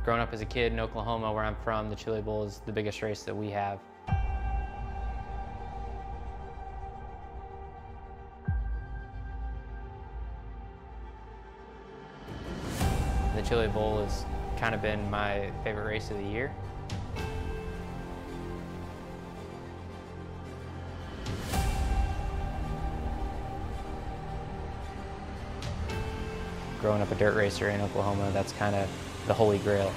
Growing up as a kid in Oklahoma, where I'm from, the Chili Bowl is the biggest race that we have. The Chili Bowl has kind of been my favorite race of the year. Growing up a dirt racer in Oklahoma, that's kind of the holy grail.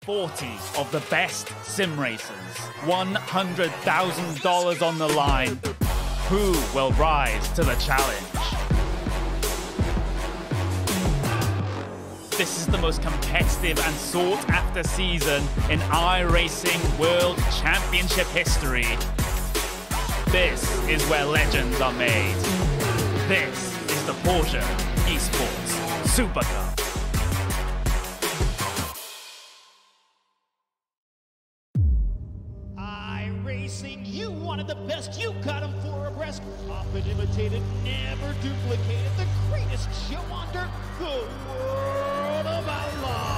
Forty of the best sim racers, $100,000 on the line. Who will rise to the challenge? This is the most competitive and sought-after season in iRacing World Championship history. This is where legends are made. This is the Porsche Esports Super Cup. iRacing, you wanted the best, you got them 4 abreast. Often imitated, never duplicated. The greatest show on dirt, the World of Outlaws.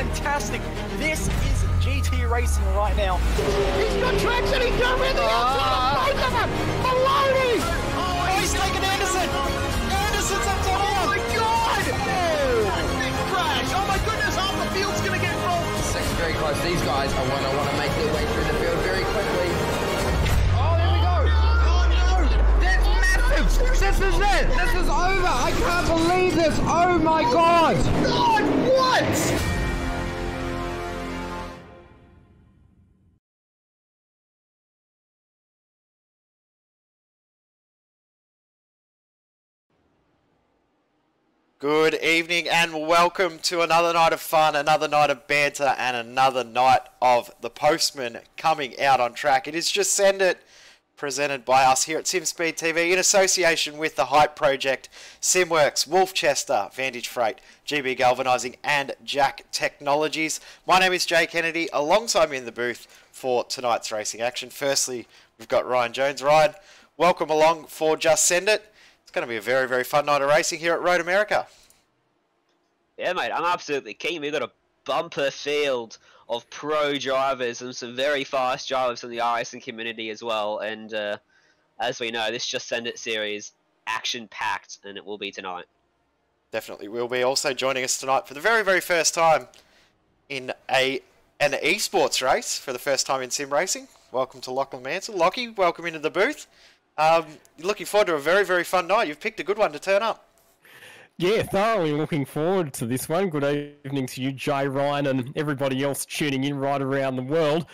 fantastic. This is GT racing right now. He's got traction, he's got rid of the outside of both of them! Maloney! Oh, he's taken Anderson. Anderson's up to Oh my god! Big crash! Oh my goodness, half the field's gonna get rolled! Second very close. These guys are want to make their way through the field very quickly. Oh, here we go! Oh no! That's massive! This is it! This is over! I can't believe this! Oh my god! God, what? Good evening and welcome to another night of fun, another night of banter and another night of the Postman coming out on track. It is Just Send It, presented by us here at SimSpeed TV in association with the Hype Project, SimWorks, Wolfchester, Vantage Freight, GB Galvanizing and Jack Technologies. My name is Jay Kennedy, alongside me in the booth for tonight's racing action. Firstly, we've got Ryan Jones. Ryan, welcome along for Just Send It. It's going to be a very, very fun night of racing here at Road America. Yeah, mate, I'm absolutely keen. We've got a bumper field of pro drivers and some very fast drivers from the iRacing community as well. And as we know, this Just Send It series, action-packed, and it will be tonight. Definitely will be. Also joining us tonight for the very, very first time in an esports race, for the first time in sim racing. Welcome to Lachlan Mansell. Lockie, welcome into the booth. Looking forward to a very, very fun night. You've picked a good one to turn up. Yeah, thoroughly looking forward to this one. Good evening to you, Jay, Ryan, and everybody else tuning in right around the world.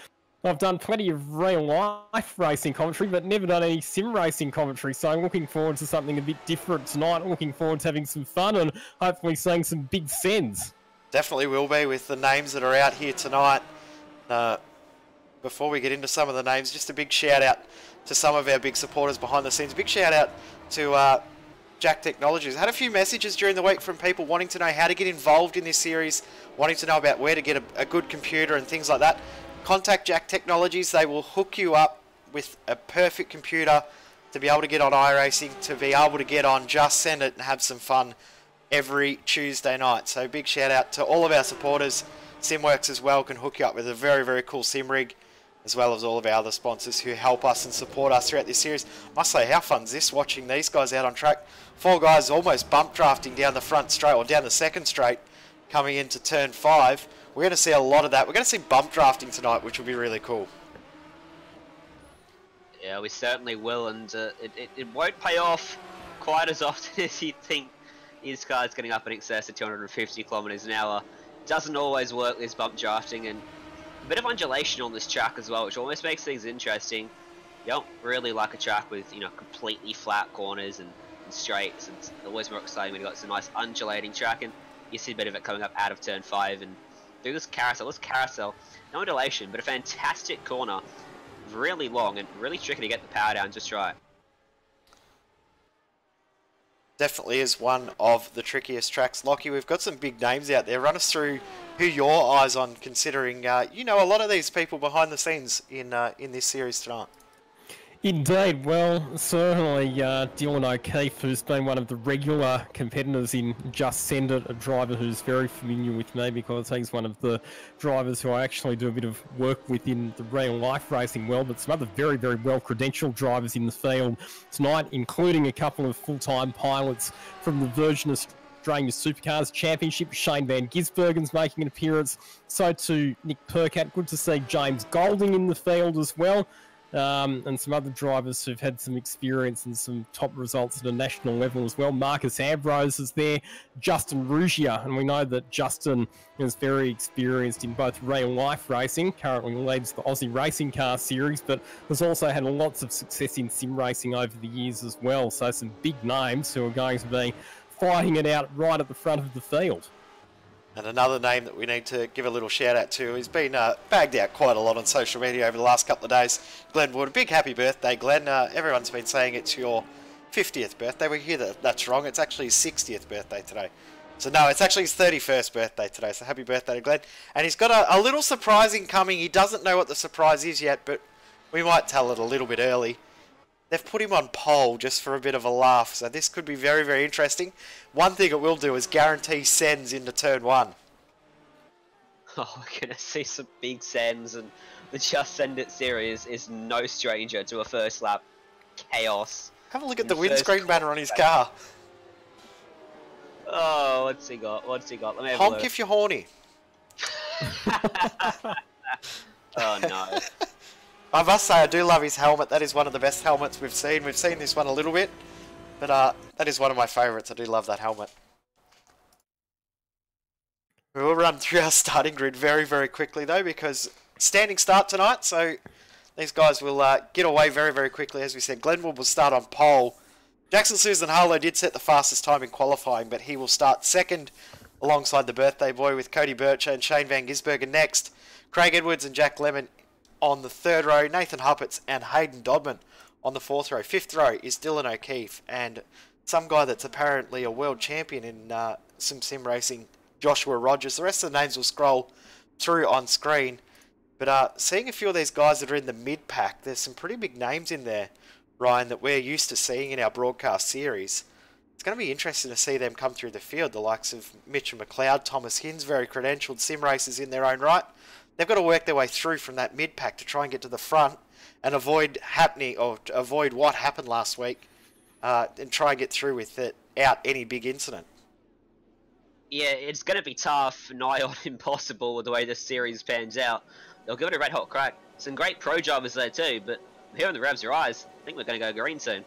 I've done plenty of real-life racing commentary, but never done any sim racing commentary, so I'm looking forward to something a bit different tonight. Looking forward to having some fun and hopefully seeing some big sends. Definitely will be, with the names that are out here tonight. Before we get into some of the names, just a big shout-out to some of our big supporters behind the scenes. Big shout-out to Jack Technologies. I had a few messages during the week from people wanting to know how to get involved in this series, wanting to know about where to get a good computer and things like that. Contact Jack Technologies. They will hook you up with a perfect computer to be able to get on iRacing, to be able to get on Just Send It and have some fun every Tuesday night. So big shout out to all of our supporters. SimWorks as well can hook you up with a very, very cool sim rig, as well as all of our other sponsors who help us and support us throughout this series. I must say, how fun is this, watching these guys out on track? Four guys almost bump drafting down the front straight, or down the second straight, coming into turn 5. We're going to see a lot of that. We're going to see bump drafting tonight, which will be really cool. Yeah, we certainly will, and it won't pay off quite as often as you'd think. These cars getting up in excess of 250 kilometers an hour. Doesn't always work, this bump drafting, and a bit of undulation on this track as well, which almost makes things interesting. You don't really like a track with, you know, completely flat corners and straights. It's always more exciting when you've got some nice undulating track, and you see a bit of it coming up out of turn 5 and through this carousel, no undulation, but a fantastic corner, really long and really tricky to get the power down just right. Definitely is one of the trickiest tracks. Lockie, we've got some big names out there. Run us through who your eyes on, considering you know a lot of these people behind the scenes in this series tonight. Indeed. Well, certainly Dylan O'Keefe, who's been one of the regular competitors in Just Send It, a driver who's very familiar with me because he's one of the drivers who I actually do a bit of work with in the real-life racing world, but some other very, very well-credentialed drivers in the field tonight, including a couple of full-time pilots from the Virgin Australia Supercars Championship. Shane Van Gisbergen's making an appearance. So too Nick Percat. Good to see James Golding in the field as well. And some other drivers who've had some experience and some top results at a national level as well. Marcus Ambrose is there, Justin Rugia, and we know that Justin is very experienced in both real-life racing, currently leads the Aussie Racing Car Series, but has also had lots of success in sim racing over the years as well. So some big names who are going to be fighting it out right at the front of the field. And another name that we need to give a little shout out to, he's been bagged out quite a lot on social media over the last couple of days. Glenn Wood, a big happy birthday, Glenn. Everyone's been saying it's your 50th birthday. We hear that that's wrong. It's actually his 60th birthday today. So no, it's actually his 31st birthday today. So happy birthday to Glenn. And he's got a little surprising coming. He doesn't know what the surprise is yet, but we might tell it a little bit early. They've put him on pole just for a bit of a laugh, so this could be very, very interesting. One thing it will do is guarantee sends into turn 1. Oh, we're going to see some big sends, and the Just Send It series is no stranger to a first lap chaos. Have a look at the windscreen banner on his car. Oh, what's he got? What's he got? Let me have a Honk look. if you're horny. Oh, no. I must say, I do love his helmet. That is one of the best helmets we've seen. We've seen this one a little bit, but that is one of my favourites. I do love that helmet. We will run through our starting grid very, very quickly, though, because standing start tonight, so these guys will get away very, very quickly. As we said, Glenwood will start on pole. Jackson Susan Harlow did set the fastest time in qualifying, but he will start second alongside the birthday boy with Cody Bircher and Shane Van Gisbergen next. Craig Edwards and Jack Lemon on the third row. Nathan Huppets and Hayden Dodman on the fourth row. Fifth row is Dylan O'Keefe and some guy that's apparently a world champion in some sim racing, Joshua Rogers. The rest of the names will scroll through on screen. But seeing a few of these guys that are in the mid-pack, there's some pretty big names in there, Ryan, that we're used to seeing in our broadcast series. It's going to be interesting to see them come through the field, the likes of Mitchell McLeod, Thomas Hinds, very credentialed sim racers in their own right. They've got to work their way through from that mid-pack to try and get to the front and avoid what happened last week and try and get through with it without any big incident. Yeah, it's going to be tough, nigh on impossible with the way this series pans out. They'll give it a red-hot crack. Some great pro drivers there too, but here in the Revs your eyes, I think we're going to go green soon.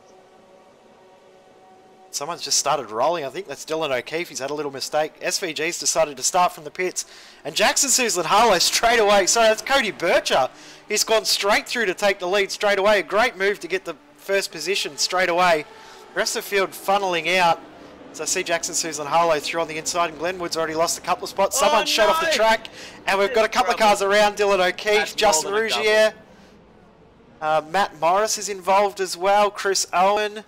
Someone's just started rolling. I think that's Dylan O'Keefe. He's had a little mistake. SVG's decided to start from the pits. And Jackson Susan Harlow straight away. Sorry, that's Cody Bircher. He's gone straight through to take the lead straight away. A great move to get the first position straight away. The rest of the field funneling out. So I see Jackson Susan Harlow through on the inside, and Glenwood's already lost a couple of spots. Someone shut off the track, and we've got a couple of cars around. Dylan O'Keefe, Justin Rougier, Matt Morris is involved as well, Chris Owen,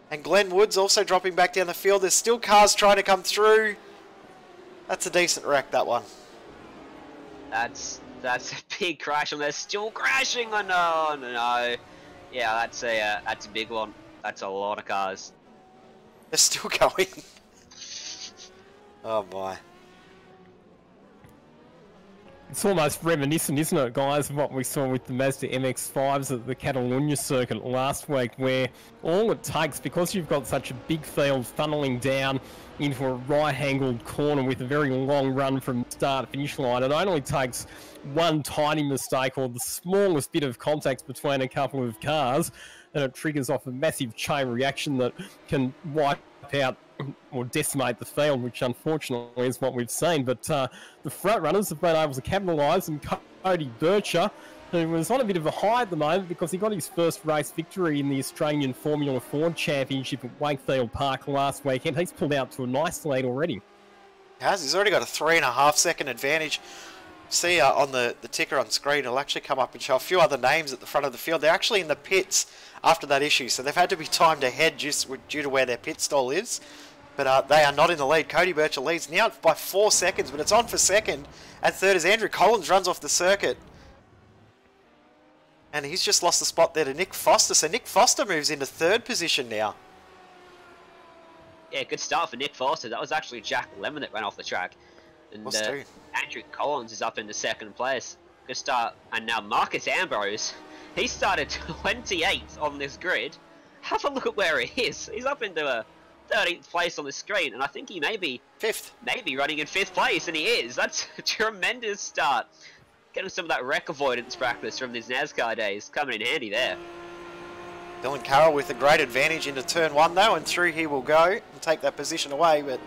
and Glenn Woods also dropping back down the field. There's still cars trying to come through. That's a decent wreck, that one. That's a big crash, and they're still crashing. Oh no. Yeah, that's a big one. That's a lot of cars. They're still going. Oh my. It's almost reminiscent, isn't it, guys, of what we saw with the Mazda MX-5s at the Catalunya circuit last week, where all it takes, because you've got such a big field funneling down into a right-angled corner with a very long run from start to finish line, it only takes one tiny mistake or the smallest bit of contact between a couple of cars, and it triggers off a massive chain reaction that can wipe out or decimate the field, which unfortunately is what we've seen. But the front runners have been able to capitalise, and Cody Bircher, who was on a bit of a high at the moment because he got his first race victory in the Australian Formula Ford Championship at Wakefield Park last weekend. He's pulled out to a nice lead already. He's already got a 3.5 second advantage. See on the ticker on screen, it'll actually come up and show a few other names at the front of the field. They're actually in the pits after that issue, so they've had to be timed ahead just due to where their pit stall is. But they are not in the lead. Cody Bircher leads now by 4 seconds, but it's on for second. And third as Andrew Collins runs off the circuit. And he's just lost the spot there to Nick Foster, so Nick Foster moves into third position now. Yeah, good start for Nick Foster. That was actually Jack Lemon that ran off the track. And Andrew Collins is up in the second place. Good start. And now Marcus Ambrose, he started 28th on this grid. Have a look at where he is. He's up into a 13th place on the screen, and I think he may be maybe running in 5th place, and he is. That's a tremendous start. Getting some of that wreck avoidance practice from his NASCAR days coming in handy there. Dylan Carroll with a great advantage into turn 1 though, and through he will go and take that position away, but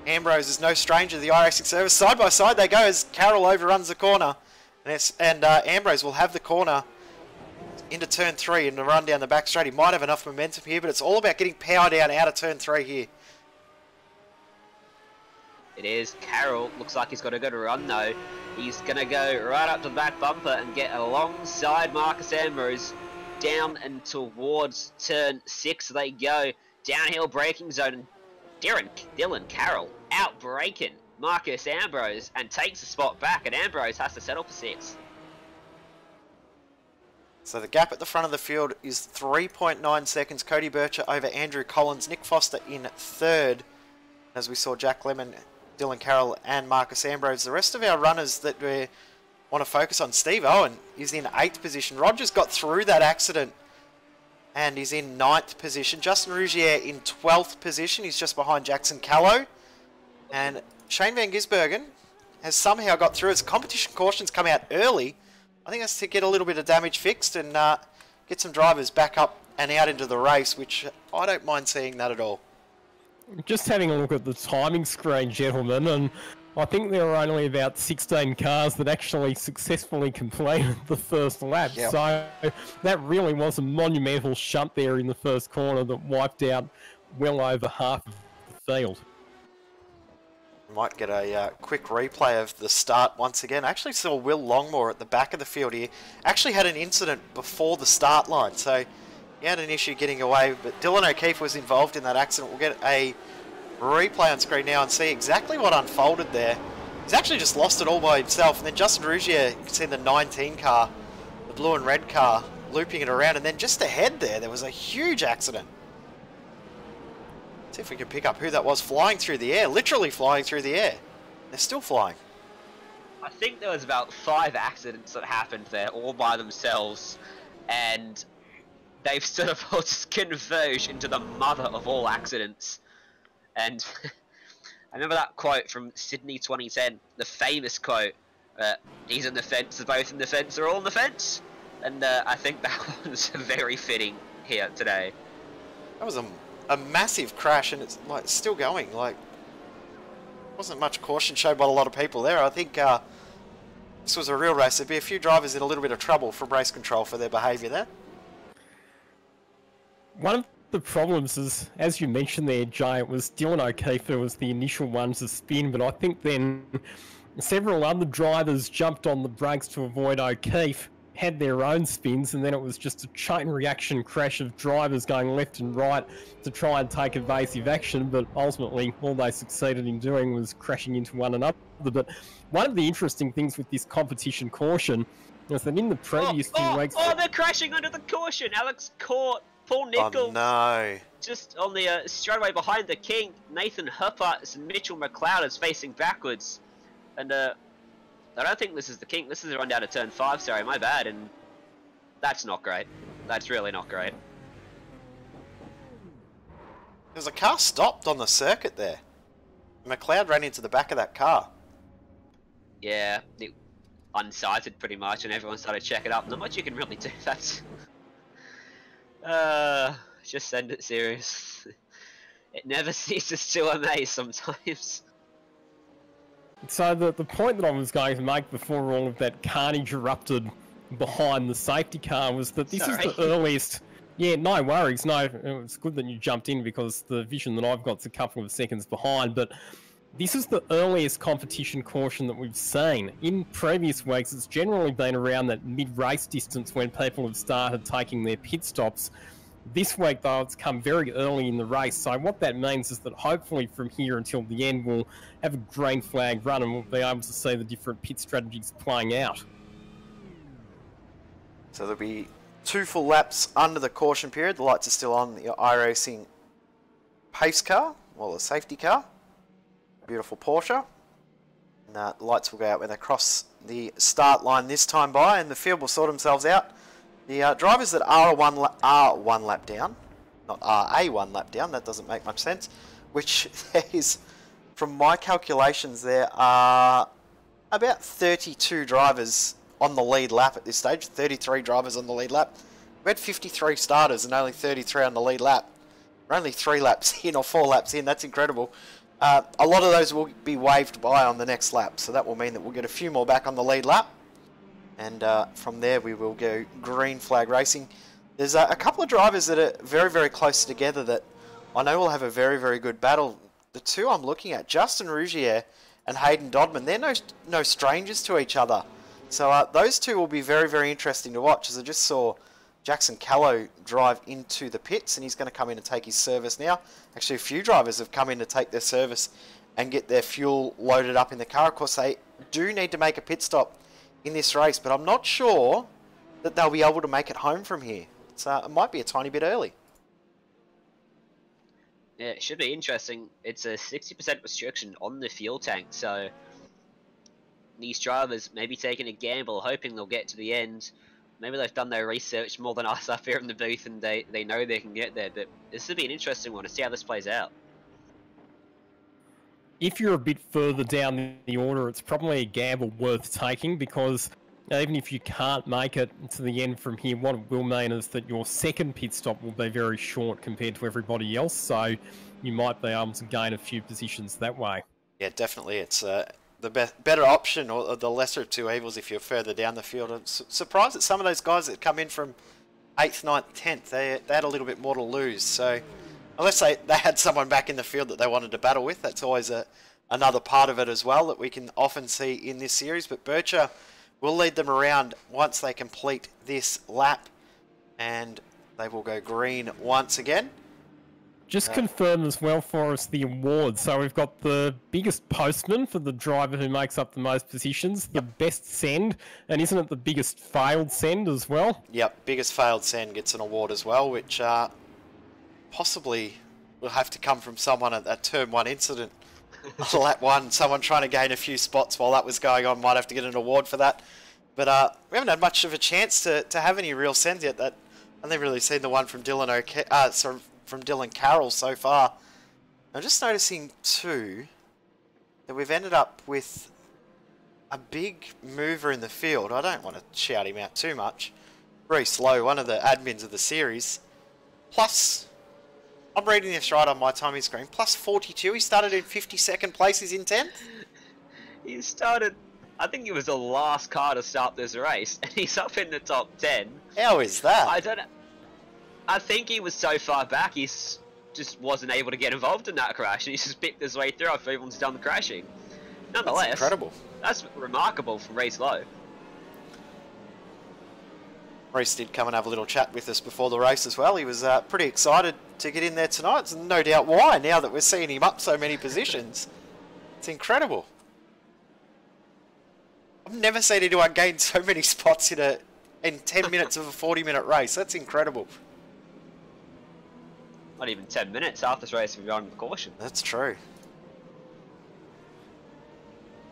Ambrose is no stranger to the iRacing service. Side by side they go as Carroll overruns the corner, and Ambrose will have the corner into turn 3 and the run down the back straight. He might have enough momentum here, but it's all about getting power down out of turn 3 here. It is. Carroll looks like he's got a good run though. He's going to go right up to the back bumper and get alongside Marcus Ambrose. Down and towards turn 6 they go. Downhill braking zone, and Dylan Carroll out braking Marcus Ambrose and takes the spot back, and Ambrose has to settle for 6. So the gap at the front of the field is 3.9 seconds. Cody Bircher over Andrew Collins. Nick Foster in third. As we saw Jack Lemon Dylan Carroll and Marcus Ambrose. The rest of our runners that we want to focus on, Steve Owen is in 8th position. Rogers got through that accident and is in 9th position. Justin Rougier in 12th position. He's just behind Jackson Callow. And Shane Van Gisbergen has somehow got through. His competition cautions come out early. I think that's to get a little bit of damage fixed and get some drivers back up and out into the race, which I don't mind seeing that at all. Just having a look at the timing screen, gentlemen, and I think there were only about 16 cars that actually successfully completed the first lap. Yep. So that really was a monumental shunt there in the first corner that wiped out well over half of the field. Might get a quick replay of the start once again. I actually saw Will Longmore at the back of the field here. Actually had an incident before the start line, so he had an issue getting away, but Dylan O'Keefe was involved in that accident. We'll get a replay on screen now and see exactly what unfolded there. He's actually just lost it all by himself, and then Justin Rougier, you can see the 19 car, the blue and red car, looping it around, and then just ahead there was a huge accident. See if we can pick up who that was flying through the air, literally flying through the air. They're still flying. I think there was about 5 accidents that happened there all by themselves, and they've sort of all just converged into the mother of all accidents. And I remember that quote from Sydney 2010, the famous quote, he's in the fence, they're both in the fence, they're all in the fence. And I think that one's very fitting here today. That was a massive crash, and it's like still going. Like, wasn't much caution shown by a lot of people there. I think this was a real race. There'd be a few drivers in a little bit of trouble from race control for their behaviour there. One of the problems is, as you mentioned there, Jay, it was Dylan O'Keefe who was the initial one to spin, but I think then several other drivers jumped on the brakes to avoid O'Keefe, had their own spins, and then it was just a chain reaction crash of drivers going left and right to try and take evasive action, but ultimately all they succeeded in doing was crashing into one another. But one of the interesting things with this competition caution was that in the previous few weeks... Oh, they're crashing under the caution! Alex caught Paul Nichols. Oh no. Just on the straightaway behind the king. Nathan Hupperts and Mitchell McLeod is facing backwards. And I don't think this is the king. This is a run down to turn 5, sorry, my bad. And that's not great. That's really not great. There's a car stopped on the circuit there. McLeod ran into the back of that car. Yeah, it unsighted pretty much, and everyone started checking up. Not much you can really do. That's just send it serious. It never ceases to amaze sometimes. So the point that I was going to make before all of that carnage erupted behind the safety car was that this is the earliest... Yeah, no worries. No, it's good that you jumped in because the vision that I've got's a couple of seconds behind, but this is the earliest competition caution that we've seen. In previous weeks, it's generally been around that mid-race distance when people have started taking their pit stops. This week, though, it's come very early in the race, so what that means is that hopefully from here until the end, we'll have a green flag run and we'll be able to see the different pit strategies playing out. So there'll be 2 full laps under the caution period. The lights are still on the iRacing pace car, or the safety car. Beautiful Porsche. And the lights will go out when they cross the start line this time by, and the field will sort themselves out. The drivers that are one lap down, not are a 1 lap down, that doesn't make much sense, which there is, from my calculations, there are about 32 drivers on the lead lap at this stage, 33 drivers on the lead lap. We had 53 starters and only 33 on the lead lap. We're only 3 laps in or 4 laps in, that's incredible. A lot of those will be waved by on the next lap, so that will mean that we'll get a few more back on the lead lap. And from there we will go green flag racing. There's a couple of drivers that are very, very close together that I know will have a very, very good battle. The 2 I'm looking at, Justin Rougier and Hayden Dodman, they're no strangers to each other. So those 2 will be very, very interesting to watch, as I just saw Jackson Callow drive into the pits, and he's going to come in and take his service now. Actually, a few drivers have come in to take their service and get their fuel loaded up in the car. Of course, they do need to make a pit stop in this race, but I'm not sure that they'll be able to make it home from here. It might be a tiny bit early. Yeah, it should be interesting. It's a 60% restriction on the fuel tank, so these drivers may be taking a gamble, hoping they'll get to the end. Maybe they've done their research more than us up here in the booth, and they know they can get there. But this would be an interesting one to see how this plays out. If you're a bit further down the order, it's probably a gamble worth taking, because even if you can't make it to the end from here, what it will mean is that your second pit stop will be very short compared to everybody else, so you might be able to gain a few positions that way. Yeah, definitely. It's the better option, or the lesser of two evils if you're further down the field. I'm surprised that some of those guys that come in from 8th, 9th, 10th, they had a little bit more to lose. So unless they had someone back in the field that they wanted to battle with, that's always another part of it as well that we can often see in this series. But Bircher will lead them around once they complete this lap, and they will go green once again. Just confirm as well for us the awards. So we've got the biggest postman for the driver who makes up the most positions, the best send, and isn't it the biggest failed send as well? Yep, biggest failed send gets an award as well, which possibly will have to come from someone at that Turn 1 incident. Lap 1, someone trying to gain a few spots while that was going on might have to get an award for that. But we haven't had much of a chance to have any real sends yet. I've only really seen the one from from Dylan Carroll so far. I'm just noticing too that we've ended up with a big mover in the field. I don't want to shout him out too much. Reese Lowe, one of the admins of the series. Plus, I'm reading this right on my timing screen, plus 42. He started in 52nd place, he's in 10th. He started, I think he was the last car to start this race, and he's up in the top 10. How is that? I don't know. I think he was so far back, he just wasn't able to get involved in that crash, and he just picked his way through after everyone's done the crashing. Nonetheless, that's incredible. That's remarkable from Reese Lowe. Reese did come and have a little chat with us before the race as well. He was pretty excited to get in there tonight. There's no doubt why, now that we're seeing him up so many positions. It's incredible. I've never seen anyone gain so many spots in 10 minutes of a 40-minute race. That's incredible. Not even 10 minutes after this race, we've gone with caution. That's true.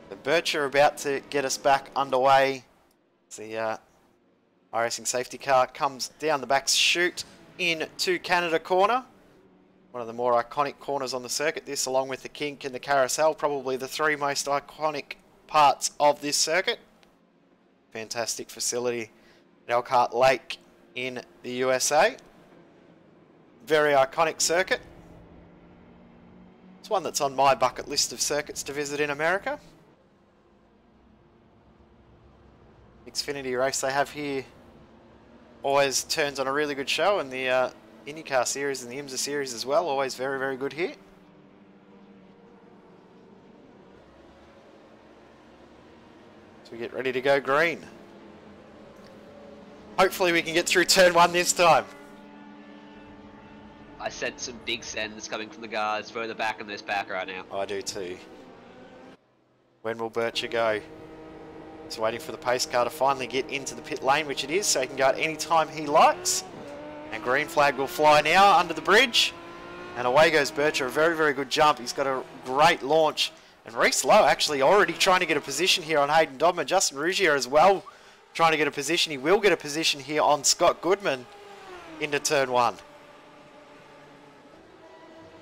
The Bircher about to get us back underway. The iRacing safety car comes down the back chute into Canada corner. One of the more iconic corners on the circuit. This, along with the kink and the carousel, probably the three most iconic parts of this circuit. Fantastic facility at Elkhart Lake in the USA. Very iconic circuit. It's one that's on my bucket list of circuits to visit in America. Xfinity race they have here always turns on a really good show, and the IndyCar series and the IMSA series as well, always very, very good here. So we get ready to go green. Hopefully we can get through turn 1 this time. I sense some big sends coming from the guys further back in this pack right now. I do too. When will Bircher go? He's waiting for the pace car to finally get into the pit lane, which it is, so he can go at any time he likes. And green flag will fly now under the bridge. And away goes Bircher. A very, very good jump. He's got a great launch. And Reese Lowe actually already trying to get a position here on Hayden Dodman. Justin Ruggier as well trying to get a position. He will get a position here on Scott Goodman into turn 1.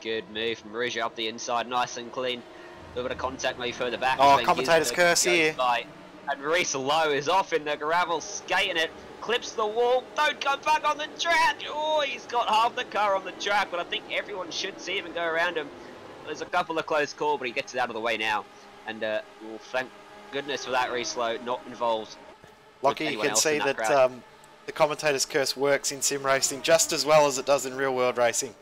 Good move from Ruggier up the inside, nice and clean. A little bit of contact maybe further back. Oh, commentator's curse here. And Reese Lowe is off in the gravel, skating it, clips the wall, don't come back on the track. Oh, he's got half the car on the track, but I think everyone should see him and go around him. There's a couple of close calls, but he gets it out of the way now. And well, thank goodness for that, Reese Lowe, not involved. Lockie, you can see that the commentator's curse works in sim racing just as well as it does in real world racing.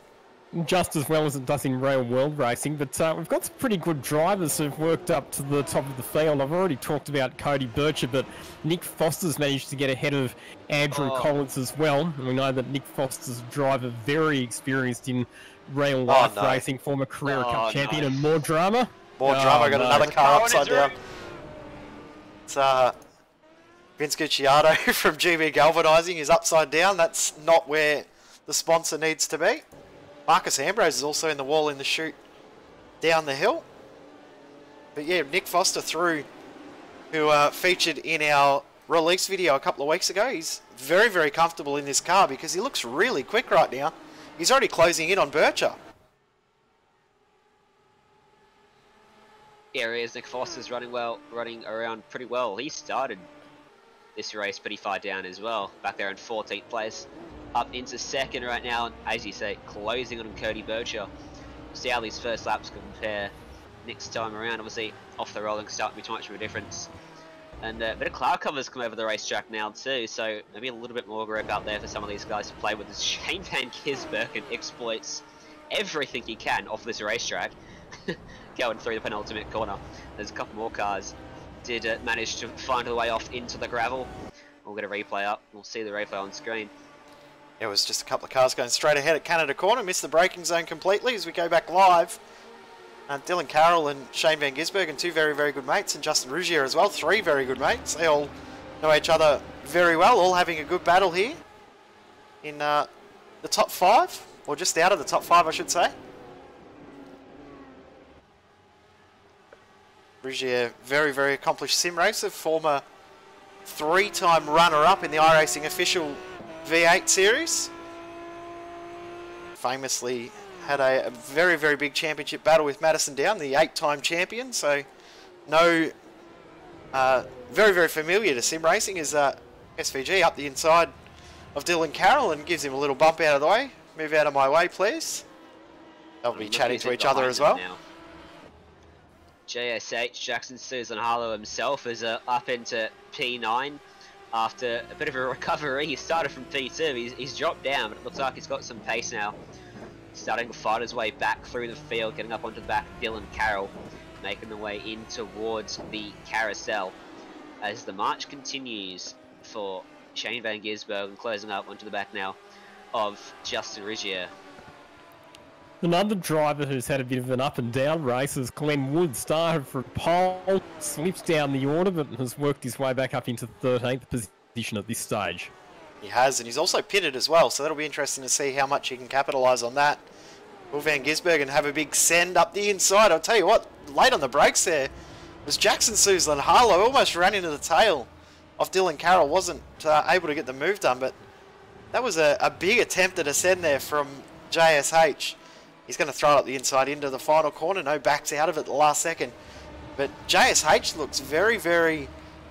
Just as well as it does in real world racing, but we've got some pretty good drivers who've worked up to the top of the field. I've already talked about Cody Bircher, but Nick Foster's managed to get ahead of Andrew Collins as well. And we know that Nick Foster's a driver very experienced in real life racing, former Carrera Cup champion, and more drama. More drama, got another car upside down. It's Vince Gucciardo from GB Galvanizing is upside down. That's not where the sponsor needs to be. Marcus Ambrose is also in the wall in the chute down the hill. But yeah, Nick Foster through, who featured in our release video a couple of weeks ago. He's very, very comfortable in this car because he looks really quick right now. He's already closing in on Bircher. Yeah, he is. Nick Foster's running around pretty well. He started this race pretty far down as well, back there in 14th place, up into 2nd right now, and as you say, closing on Cody Bircher. See how these first laps compare next time around. Obviously, off the rolling start won't be too much of a difference. And a bit of cloud cover's come over the racetrack now too, so maybe a little bit more grip out there for some of these guys to play with. As Shane Van Gisbergen exploits everything he can off this racetrack, going through the penultimate corner. There's a couple more cars did manage to find their way off into the gravel. We'll get a replay up. We'll see the replay on screen. It was just a couple of cars going straight ahead at Canada Corner. Missed the braking zone completely as we go back live. Dylan Carroll and Shane Van Gisbergen, two very, very good mates, and Justin Rougier as well, three very good mates. They all know each other very well, all having a good battle here in the top 5, or just out of the top 5, I should say. Rougier, very, very accomplished sim racer, former 3-time runner-up in the iRacing official V8 series. Famously had a very, very big championship battle with Madison Down, the 8-time champion. So, no, very, very familiar to sim racing is SVG up the inside of Dylan Carroll and gives him a little bump out of the way. Move out of my way, please. They'll be chatting to each other as well. Now. JSH, Jackson Susan Harlow himself, is up into P9 after a bit of a recovery. He started from P2, he's dropped down, but it looks like he's got some pace now. Starting to fight his way back through the field, getting up onto the back of Dylan Carroll, making the way in towards the carousel. As the march continues for Shane Van Gisbergen, closing up onto the back now of Justin Rougier. Another driver who's had a bit of an up and down race is Glenn Wood. Started from pole, slips down the order, but has worked his way back up into 13th position at this stage. He has, and he's also pitted as well, so that'll be interesting to see how much he can capitalise on that. Will Van Gisbergen have a big send up the inside? I'll tell you what, late on the brakes there was Jackson Susan Harlow. Almost ran into the tail of Dylan Carroll. Wasn't able to get the move done, but that was a big attempt at a send there from JSH. He's going to throw it up the inside into the final corner. No backs out of it at the last second. But JSH looks very, very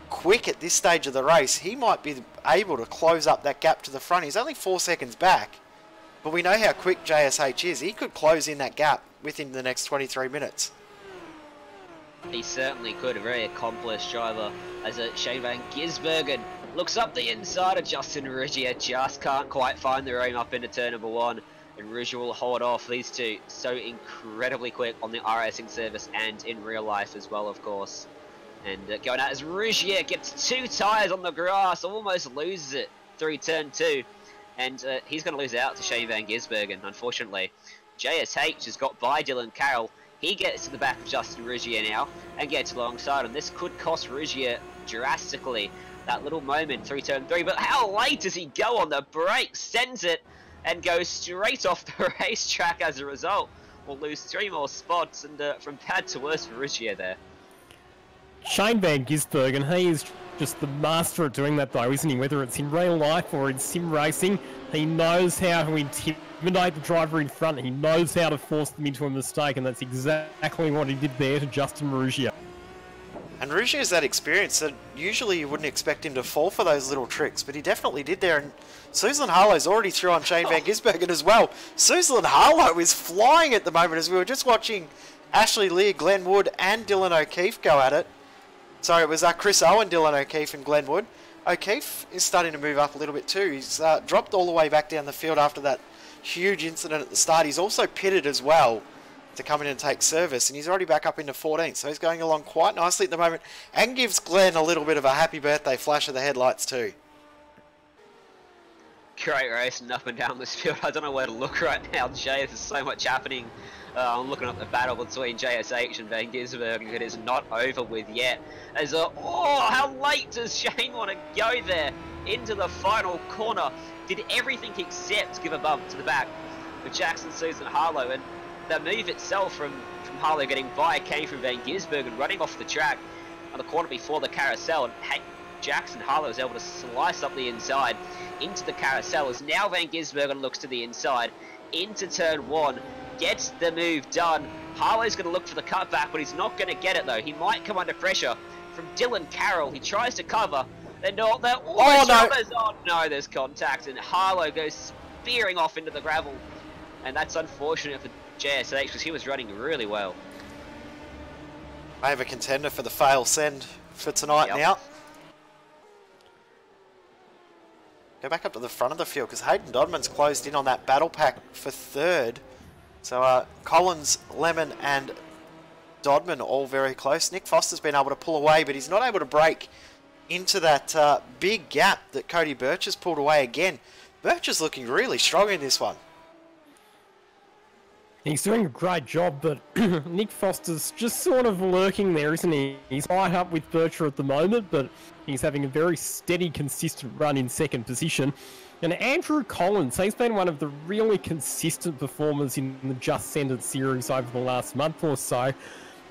quick at this stage of the race. He might be able to close up that gap to the front. He's only 4 seconds back. But we know how quick JSH is. He could close in that gap within the next 23 minutes. He certainly could. A very accomplished driver as Shane Van Gisbergen looks up the inside of Justin Rougier. Just can't quite find the room up into turn number 1. And Rougier will hold off. These two so incredibly quick on the iRacing service and in real life as well, of course. And going out as Rougier gets 2 tyres on the grass, almost loses it through turn 2. And he's going to lose out to Shane Van Gisbergen, unfortunately. JSH has got by Dylan Carroll. He gets to the back of Justin Rougier now and gets alongside him. This could cost Rougier drastically that little moment through turn 3. But how late does he go on the brake? Sends it and goes straight off the racetrack as a result. We'll lose 3 more spots, and from bad to worse for Rougier there. Shane Van Gisbergen, he is just the master at doing that though, isn't he? Whether it's in real life or in sim racing, he knows how to intimidate the driver in front. He knows how to force them into a mistake, and that's exactly what he did there to Justin Rougier. And Rougier has that experience that usually you wouldn't expect him to fall for those little tricks, but he definitely did there. And Susan Harlow's already through on Shane Van Gisbergen as well. Susan Harlow is flying at the moment as we were just watching Ashley Lear, Glenn Wood and Dylan O'Keefe go at it. Sorry, it was Chris Owen, Dylan O'Keefe and Glenn Wood. O'Keefe is starting to move up a little bit too. He's dropped all the way back down the field after that huge incident at the start. He's also pitted as well to come in and take service, and he's already back up into 14th, so he's going along quite nicely at the moment, and gives Glenn a little bit of a happy birthday flash of the headlights too. Great racing up and down this field. I don't know where to look right now, Jay. There's so much happening. I'm looking at the battle between JSH and Van Gisbergen. It is not over with yet. As oh, how late does Shane want to go there into the final corner? Did everything except give a bump to the back with Jackson, Susan, Harlow, and the move itself from Harlow getting by came from Van Gisbergen running off the track on the corner before the carousel, and Jackson Harlow was able to slice up the inside into the carousel as now Van Gisbergen looks to the inside into turn 1, gets the move done. Harlow's going to look for the cutback, but he's not going to get it though. He might come under pressure from Dylan Carroll. He tries to cover. They're not. They're almost no. Oh no, there's contact, and Harlow goes spearing off into the gravel, and that's unfortunate for JSH because he was running really well. I have a contender for the fail send for tonight now. Go back up to the front of the field because Hayden Dodman's closed in on that battle pack for 3rd. So Collins, Lemon and Dodman all very close. Nick Foster's been able to pull away, but he's not able to break into that big gap that Cody Birch has pulled away again. Birch is looking really strong in this one. He's doing a great job, but Nick Foster's just sort of lurking there, isn't he? He's right up with Bircher at the moment, but he's having a very steady, consistent run in 2nd position. And Andrew Collins, he's been one of the really consistent performers in the Just Send It series over the last month or so.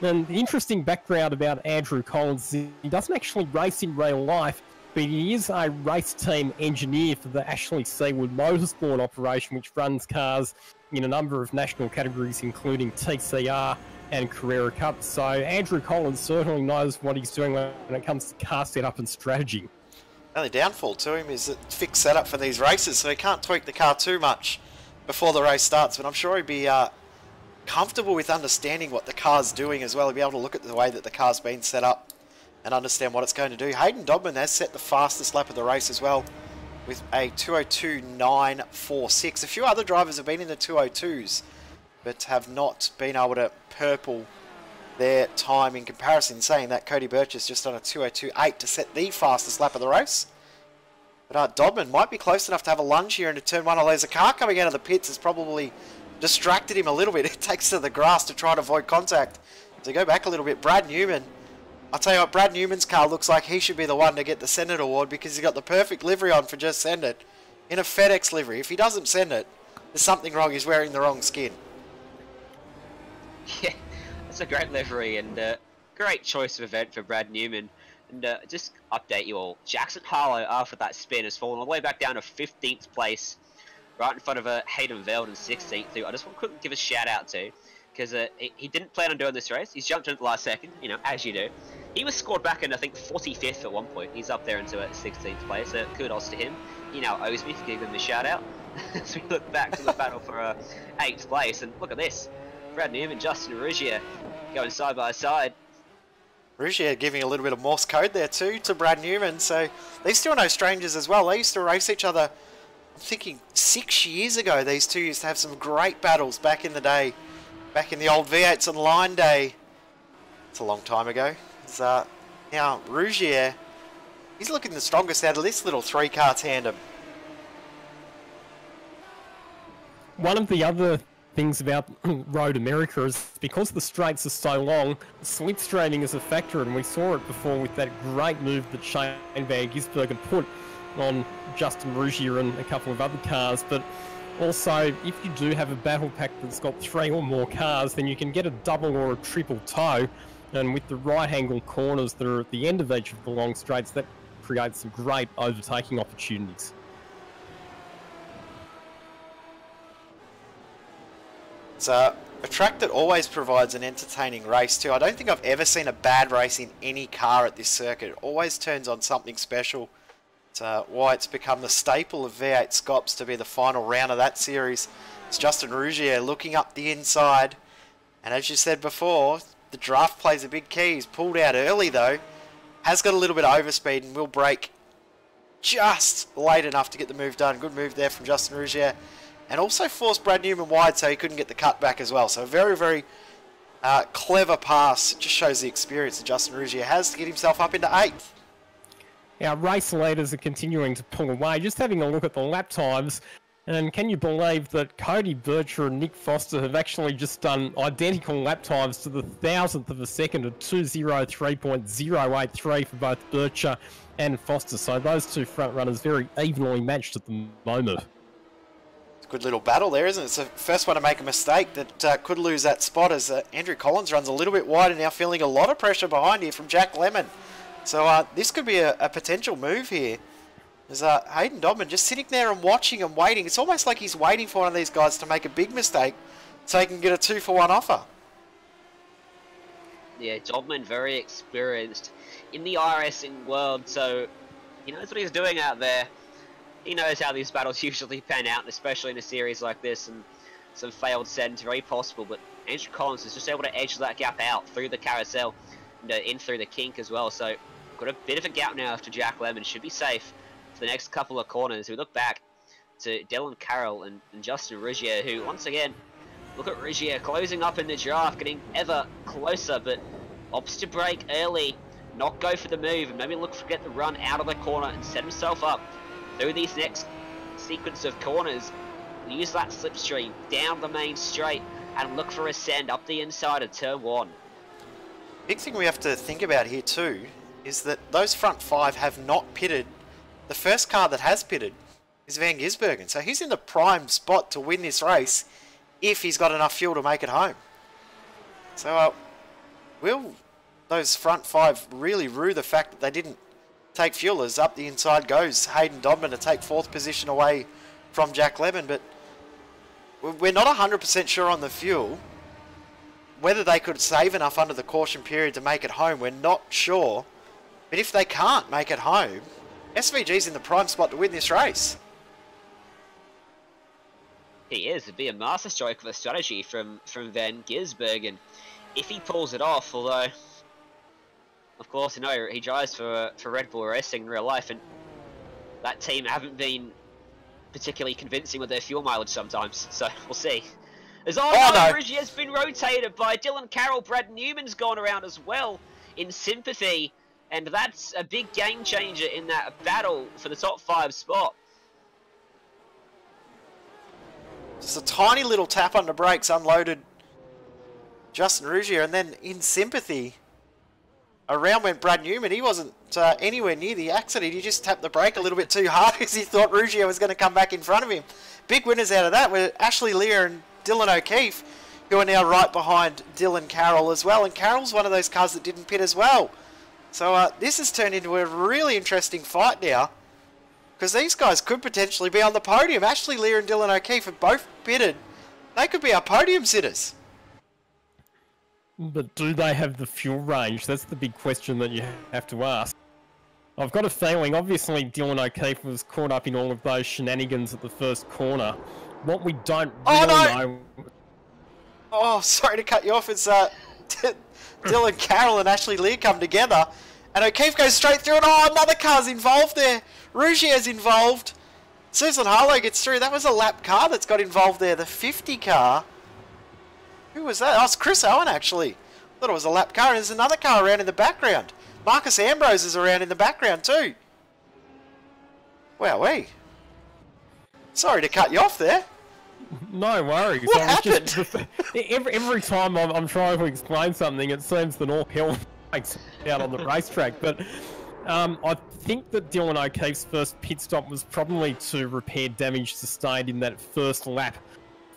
And the interesting background about Andrew Collins is he doesn't actually race in real life, but he is a race team engineer for the Ashley Seawood Motorsport operation, which runs cars in a number of national categories, including TCR and Carrera Cup. So Andrew Collins certainly knows what he's doing when it comes to car setup and strategy. The only downfall to him is that fixed setup for these races, so he can't tweak the car too much before the race starts. But I'm sure he'd be comfortable with understanding what the car's doing as well. He'll be able to look at the way that the car's been set up and understand what it's going to do. Hayden Dodman has set the fastest lap of the race as well, with a 2:02.946. A few other drivers have been in the 2:02s, but have not been able to purple their time in comparison, saying that Cody Birch is just on a 2:02.8 to set the fastest lap of the race. But Dodman might be close enough to have a lunge here into turn 1. Although there's a car coming out of the pits has probably distracted him a little bit. It takes to the grass to try to avoid contact. So go back a little bit. Brad Newman. I'll tell you what, Brad Newman's car looks like he should be the one to get the Send It award because he's got the perfect livery on for Just Send It in a FedEx livery. If he doesn't send it, there's something wrong. He's wearing the wrong skin. Yeah, that's a great livery and great choice of event for Brad Newman. And just update you all, Jackson Harlow after that spin has fallen all the way back down to 15th place, right in front of Hayden Veld in 16th, who I just want to quickly give a shout out to, because he didn't plan on doing this race. He's jumped in at the last second, you know, as you do. He was scored back in, I think, 45th at one point. He's up there into 16th place, so kudos to him. He now owes me for giving him a shout out. As we look back to the battle for 8th place, and look at this. Brad Newman, Justin Rougier going side by side. Rougier giving a little bit of Morse code there too to Brad Newman, so these two are no strangers as well. They used to race each other, I'm thinking 6 years ago. These two used to have some great battles back in the day, back in the old V8s and line day. It's a long time ago. It's, now Rougier, he's looking the strongest out of this little 3-car tandem. One of the other things about Road America is because the straights are so long, slipstreaming is a factor, and we saw it before with that great move that Shane Van Gisbergen put on Justin Rougier and a couple of other cars. But also, if you do have a battle pack that's got 3 or more cars, then you can get a double or a triple tow, and with the right angle corners that are at the end of each of the long straights, that creates some great overtaking opportunities. It's a track that always provides an entertaining race too. I don't think I've ever seen a bad race in any car at this circuit. It always turns on something special. It's why it's become the staple of V8 Scops to be the final round of that series. It's Justin Rougier looking up the inside. And as you said before, the draft plays a big key. He's pulled out early though. Has got a little bit of overspeed and will brake just late enough to get the move done. Good move there from Justin Rougier. And also forced Brad Newman wide so he couldn't get the cut back as well. So a very, very clever pass. Just shows the experience that Justin Rougier has to get himself up into 8th. Our race leaders are continuing to pull away. Just having a look at the lap times. And can you believe that Cody Bircher and Nick Foster have actually just done identical lap times to the 1,000th of a second of 2:03.083 for both Bircher and Foster. So those two front runners very evenly matched at the moment. Good little battle there, isn't it? It's the first one to make a mistake that could lose that spot as Andrew Collins runs a little bit wide and now feeling a lot of pressure behind here from Jack Lemmon. So this could be a potential move here. There's Hayden Dodman just sitting there and watching and waiting. It's almost like he's waiting for one of these guys to make a big mistake so he can get a 2-for-1 offer. Yeah, Dodman very experienced in the iRacing world, so he knows what he's doing out there. He knows how these battles usually pan out, especially in a series like this, and some failed sends very possible, but Andrew Collins is just able to edge that gap out through the carousel and in through the kink as well, so got a bit of a gap now after Jack Lemmon. Should be safe for the next couple of corners. We look back to Dylan Carroll and Justin Rigier, who once again, look at Rigier closing up in the draft, getting ever closer, but opts to break early, not go for the move, and maybe look to get the run out of the corner and set himself up through these next sequence of corners. Use that slipstream down the main straight and look for a send up the inside of turn 1. Big thing we have to think about here too is that those front 5 have not pitted. The first car that has pitted is Van Gisbergen, so he's in the prime spot to win this race if he's got enough fuel to make it home. So will those front 5 really rue the fact that they didn't take fuel as up the inside goes Hayden Dodman to take 4th position away from Jack Lemmon, but we're not 100% sure on the fuel. Whether they could save enough under the caution period to make it home, we're not sure. But if they can't make it home, SVG's in the prime spot to win this race. He is. It'd be a masterstroke of a strategy from Van Gisbergen if he pulls it off, although of course, you know, he drives for Red Bull Racing in real life, and that team haven't been particularly convincing with their fuel mileage sometimes, so we'll see. As no, Rigier's been rotated by Dylan Carroll. Brad Newman's gone around as well in sympathy, and that's a big game changer in that battle for the top 5 spot. Just a tiny little tap on the brakes unloaded Justin Rigier, and then in sympathy, around went Brad Newman. He wasn't anywhere near the accident. He just tapped the brake a little bit too hard because he thought Rigier was going to come back in front of him. Big winners out of that were Ashley Lear and Dylan O'Keefe, who are now right behind Dylan Carroll as well. And Carroll's one of those cars that didn't pit as well. So this has turned into a really interesting fight now, because these guys could potentially be on the podium. Ashley Lear and Dylan O'Keefe have both pitted. They could be our podium sitters. But do they have the fuel range? That's the big question that you have to ask. I've got a feeling, obviously Dylan O'Keefe was caught up in all of those shenanigans at the first corner. What we don't really know... Oh, sorry to cut you off. It's Dylan Carroll and Ashley Lear come together, and O'Keefe goes straight through, and another car's involved there. Rougier's involved. Susan Harlow gets through. That was a lap car that's got involved there, the 50 car. Who was that? Oh, it's Chris Owen, actually. Thought it was a lap car, and there's another car around in the background. Marcus Ambrose is around in the background too. Wowee. Sorry to cut you off there. No worries. What happened? Every time I'm trying to explain something, it seems that all hell breaks out on the racetrack. But I think that Dylan O'Keefe's first pit stop was probably to repair damage sustained in that first lap,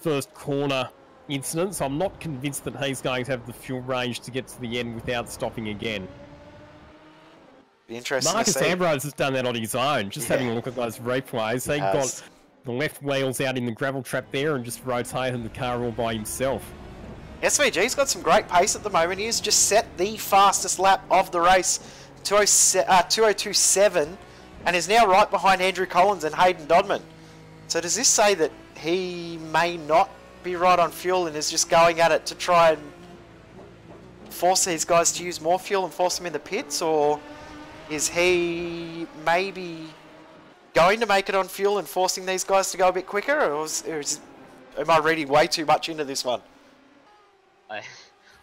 first corner incident. So I'm not convinced that he's going to have the fuel range to get to the end without stopping again. Be interesting Marcus to see. Ambrose has done that on his own, just having a look at those replays. He got the left wheels out in the gravel trap there and just rotated the car all by himself. SVG's got some great pace at the moment. He has just set the fastest lap of the race, 2:02.7, and is now right behind Andrew Collins and Hayden Dodman. So does this say that he may not be right on fuel and is just going at it to try and force these guys to use more fuel and force them in the pits, or is he maybe going to make it on fuel and forcing these guys to go a bit quicker, or am I reading way too much into this one?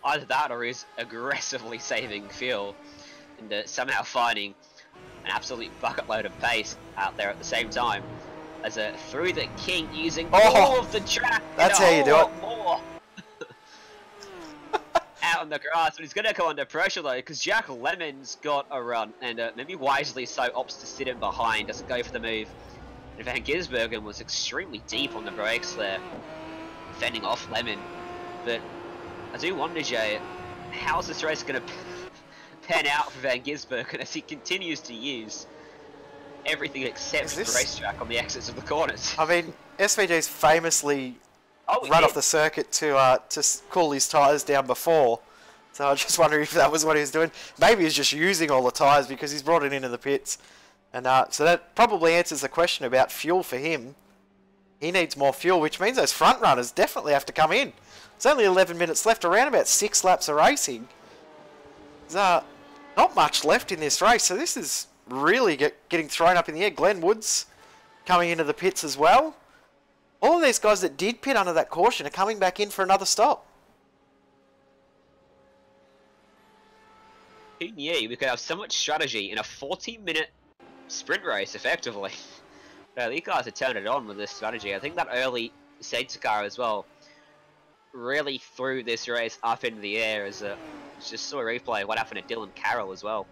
Either that or he's aggressively saving fuel and somehow finding an absolute bucket load of pace out there at the same time as through the kink using all of the track. That's how you do it. More. Out on the grass, but he's going to go under pressure though, because Jack Lemon's got a run, and maybe wisely so opts to sit him behind, doesn't go for the move And Van Gisbergen was extremely deep on the brakes there, fending off Lemon. But I do wonder, Jay, how's this race going to pan out for Van Gisbergen as he continues to use everything except the racetrack on the exits of the corners? I mean, SVG's famously run off the circuit to cool his tyres down before. So I just wonder if that was what he was doing. Maybe he's just using all the tyres because he's brought it into the pits. And so that probably answers the question about fuel for him. He needs more fuel, which means those front runners definitely have to come in. There's only 11 minutes left, around about 6 laps of racing. There's not much left in this race, so this is really getting thrown up in the air. Glenn Woods coming into the pits as well. All of these guys that did pit under that caution are coming back in for another stop. Who knew we could have so much strategy in a 40-minute sprint race, effectively? Well, these guys have turned it on with this strategy. I think that early safety car as well really threw this race up into the air as just saw a replay of what happened to Dylan Carroll as well.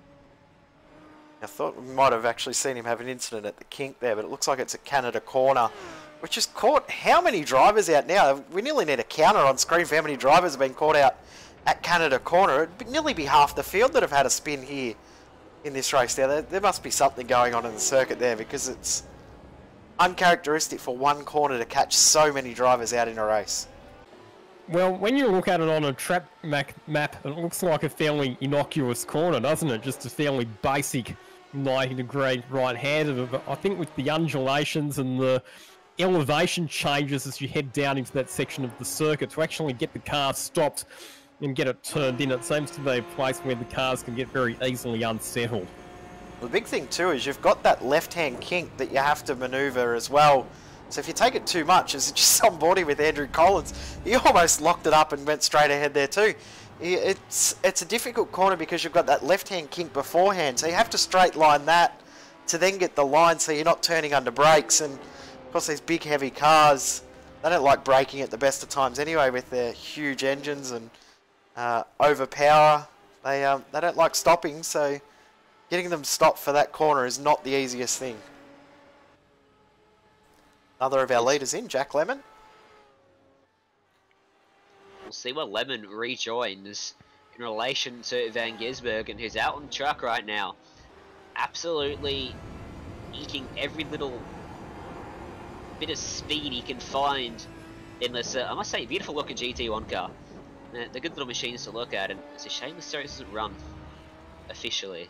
I thought we might have actually seen him have an incident at the kink there, but it looks like it's a Canada corner, which has caught how many drivers out now? We nearly need a counter on screen for how many drivers have been caught out at Canada corner. It'd nearly be half the field that have had a spin here in this race. Now, there must be something going on in the circuit there, because it's uncharacteristic for one corner to catch so many drivers out in a race. Well, when you look at it on a track map, it looks like a fairly innocuous corner, doesn't it? Just a fairly basic 90-degree right-hander. But I think with the undulations and the elevation changes as you head down into that section of the circuit, to actually get the car stopped and get it turned in, it seems to be a place where the cars can get very easily unsettled. The big thing too is you've got that left-hand kink that you have to manoeuvre as well. So if you take it too much, as just on board with Andrew Collins, he almost locked it up and went straight ahead there too. It's a difficult corner because you've got that left-hand kink beforehand, so you have to straight line that to then get the line so you're not turning under brakes. And of course these big heavy cars, they don't like braking at the best of times anyway with their huge engines and overpower. They don't like stopping, so getting them stopped for that corner is not the easiest thing. Another of our leaders in, Jack Lemon. We'll see what Lemon rejoins in relation to Van Gisbergen, who's out on track right now. Absolutely eating every little bit of speed he can find in this, I must say, beautiful looking GT1 car. They're good little machines to look at, and it's a shame the series doesn't run officially